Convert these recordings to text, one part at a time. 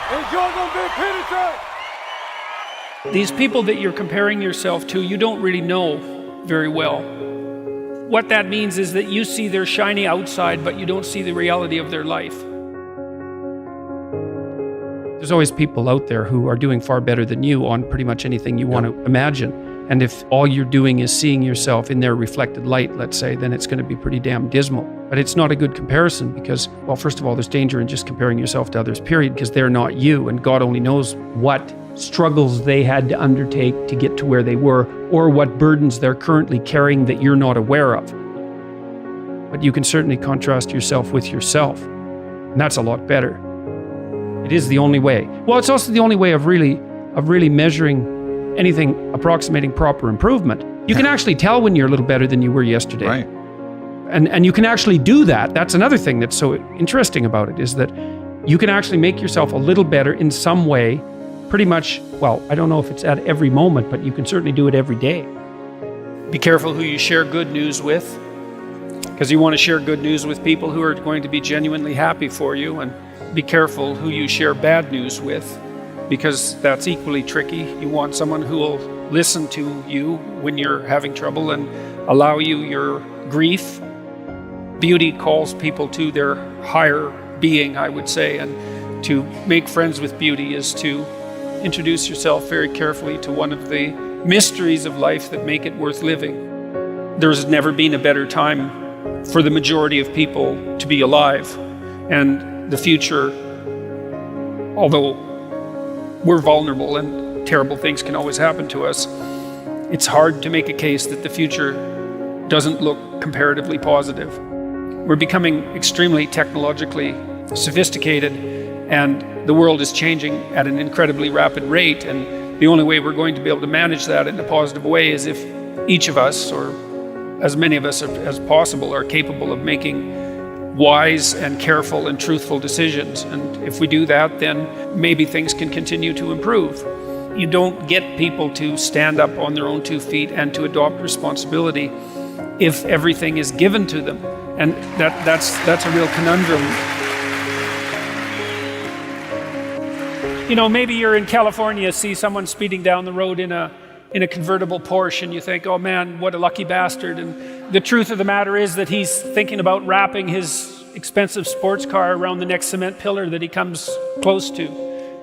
Peterson! These people that you're comparing yourself to, you don't really know very well. What that means is that you see their shiny outside, but you don't see the reality of their life. There's always people out there who are doing far better than you on pretty much anything you want to imagine. And if all you're doing is seeing yourself in their reflected light, let's say, then it's going to be pretty damn dismal. But it's not a good comparison because, well, first of all, there's danger in just comparing yourself to others, period, because they're not you. And God only knows what struggles they had to undertake to get to where they were, or what burdens they're currently carrying that you're not aware of. But you can certainly contrast yourself with yourself. And that's a lot better. It is the only way. Well, it's also the only way of really measuring anything approximating proper improvement. You can actually tell when you're a little better than you were yesterday. Right. And you can actually do that. That's another thing that's so interesting about it, is that you can actually make yourself a little better in some way, pretty much, well, I don't know if it's at every moment, but you can certainly do it every day. Be careful who you share good news with, because you want to share good news with people who are going to be genuinely happy for you, and be careful who you share bad news with, because that's equally tricky. You want someone who will listen to you when you're having trouble and allow you your grief. Beauty calls people to their higher being, I would say, and to make friends with beauty is to introduce yourself very carefully to one of the mysteries of life that make it worth living. There's never been a better time for the majority of people to be alive. And the future, although we're vulnerable and terrible things can always happen to us, it's hard to make a case that the future doesn't look comparatively positive. We're becoming extremely technologically sophisticated, and the world is changing at an incredibly rapid rate, and the only way we're going to be able to manage that in a positive way is if each of us, or as many of us as possible, are capable of making wise and careful and truthful decisions. And if we do that, then maybe things can continue to improve. You don't get people to stand up on their own 2 feet and to adopt responsibility if everything is given to them. And that's a real conundrum. You know, maybe you're in California, see someone speeding down the road in a convertible Porsche, and you think, oh man, what a lucky bastard. And the truth of the matter is that he's thinking about wrapping his expensive sports car around the next cement pillar that he comes close to.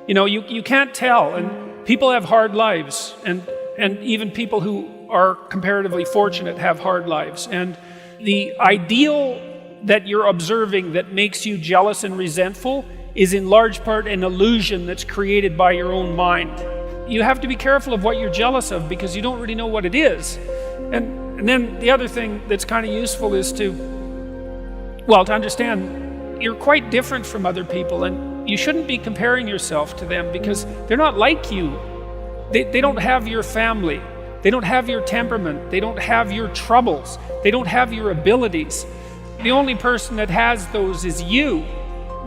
You know, you can't tell, and people have hard lives, and even people who are comparatively fortunate have hard lives. And the ideal that you're observing that makes you jealous and resentful is in large part an illusion that's created by your own mind. You have to be careful of what you're jealous of, because you don't really know what it is. And then the other thing that's kind of useful is to understand you're quite different from other people, and you shouldn't be comparing yourself to them because they're not like you. They don't have your family. They don't have your temperament. They don't have your troubles. They don't have your abilities. The only person that has those is you.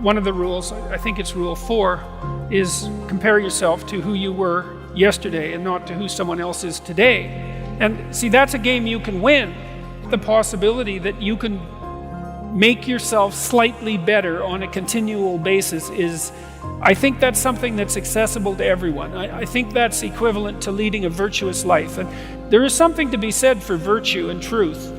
One of the rules, I think it's rule 4, is compare yourself to who you were yesterday and not to who someone else is today. And see, that's a game you can win. The possibility that you can make yourself slightly better on a continual basis is, I think that's something that's accessible to everyone. I think that's equivalent to leading a virtuous life. And there is something to be said for virtue and truth.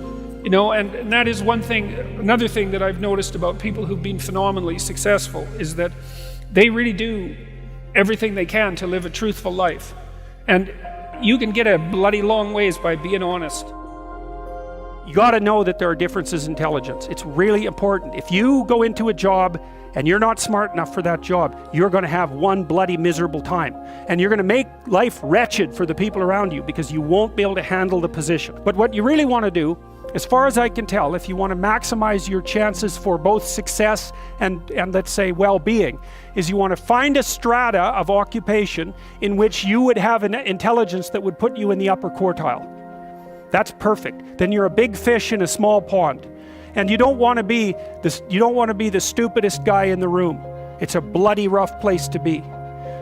You know, and that is one thing. Another thing that I've noticed about people who've been phenomenally successful is that they really do everything they can to live a truthful life. And you can get a bloody long ways by being honest. You got to know that there are differences in intelligence. It's really important. If you go into a job and you're not smart enough for that job, you're going to have one bloody miserable time. And you're going to make life wretched for the people around you because you won't be able to handle the position. But what you really want to do, as far as I can tell, if you want to maximize your chances for both success and let's say well-being, is you want to find a strata of occupation in which you would have an intelligence that would put you in the upper quartile. That's perfect. Then you're a big fish in a small pond. And you don't want to be the stupidest guy in the room. It's a bloody rough place to be.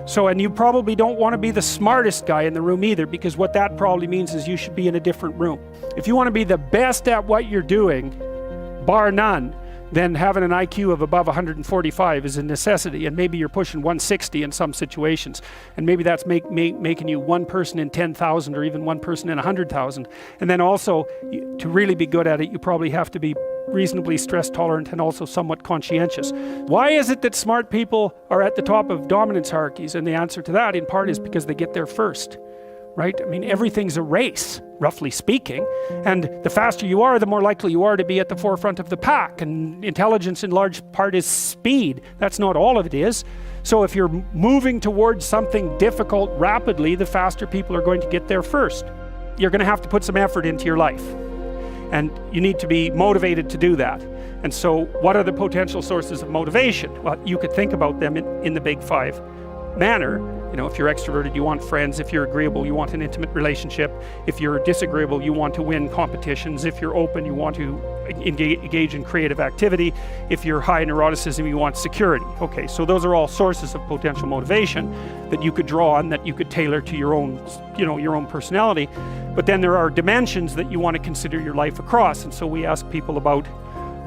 So, and you probably don't want to be the smartest guy in the room either, because what that probably means is you should be in a different room. If you want to be the best at what you're doing, bar none, then having an IQ of above 145 is a necessity, and maybe you're pushing 160 in some situations, and maybe that's making you one person in 10,000 or even one person in 100,000. And then also, to really be good at it, you probably have to be reasonably stress tolerant and also somewhat conscientious. Why is it that smart people are at the top of dominance hierarchies? And the answer to that in part is because they get there first. Right? I mean, everything's a race, roughly speaking, and the faster you are, the more likely you are to be at the forefront of the pack, and intelligence in large part is speed. That's not all of it is. So if you're moving towards something difficult rapidly, the faster people are going to get there first. You're going to have to put some effort into your life, and you need to be motivated to do that. And so what are the potential sources of motivation? Well, you could think about them in the big five manner. You know, if you're extroverted, you want friends. If you're agreeable, you want an intimate relationship. If you're disagreeable, you want to win competitions. If you're open, you want to engage in creative activity. If you're high in neuroticism, you want security. Okay, so those are all sources of potential motivation that you could draw on, that you could tailor to your own, your own personality. But then there are dimensions that you want to consider your life across. And so we ask people about,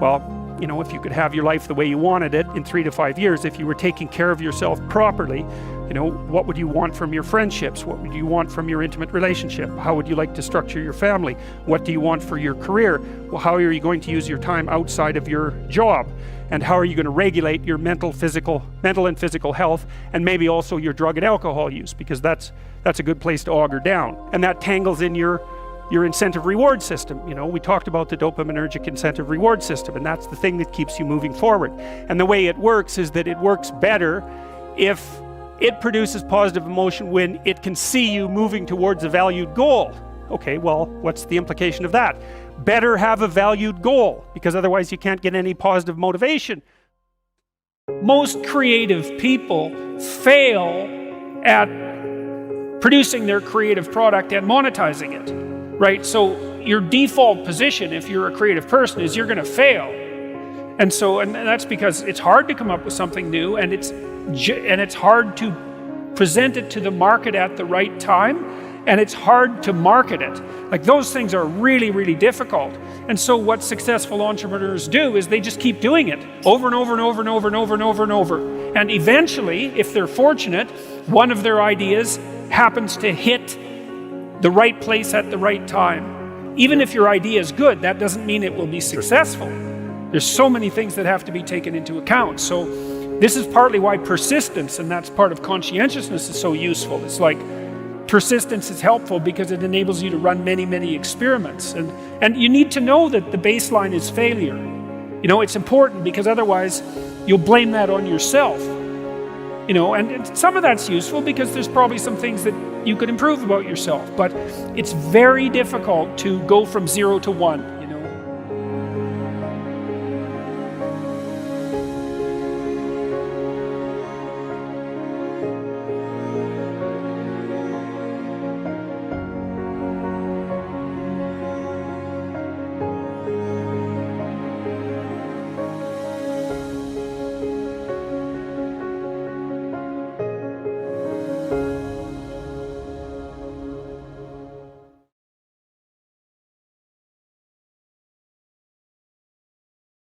well, if you could have your life the way you wanted it in 3 to 5 years, if you were taking care of yourself properly, what would you want from your friendships? What would you want from your intimate relationship? How would you like to structure your family? What do you want for your career? Well, how are you going to use your time outside of your job? And how are you going to regulate your mental and physical health, and maybe also your drug and alcohol use, because that's a good place to auger down. And that tangles in your incentive reward system. We talked about the dopaminergic incentive reward system, and that's the thing that keeps you moving forward. And the way it works is that it works better if it produces positive emotion when it can see you moving towards a valued goal. Okay, well, what's the implication of that? Better have a valued goal, because otherwise you can't get any positive motivation. Most creative people fail at producing their creative product and monetizing it, right? So your default position, if you're a creative person, is you're going to fail. And that's because it's hard to come up with something new, and it's hard to present it to the market at the right time, and it's hard to market it. Like, those things are really, really difficult. And so what successful entrepreneurs do is they just keep doing it over and over and over and over and over and over and over. And eventually, if they're fortunate, one of their ideas happens to hit the right place at the right time. Even if your idea is good, that doesn't mean it will be successful. There's so many things that have to be taken into account. So this is partly why persistence, and that's part of conscientiousness, is so useful. It's like, persistence is helpful because it enables you to run many, many experiments. And you need to know that the baseline is failure. It's important, because otherwise you'll blame that on yourself. And some of that's useful because there's probably some things that you could improve about yourself. But it's very difficult to go from 0 to 1.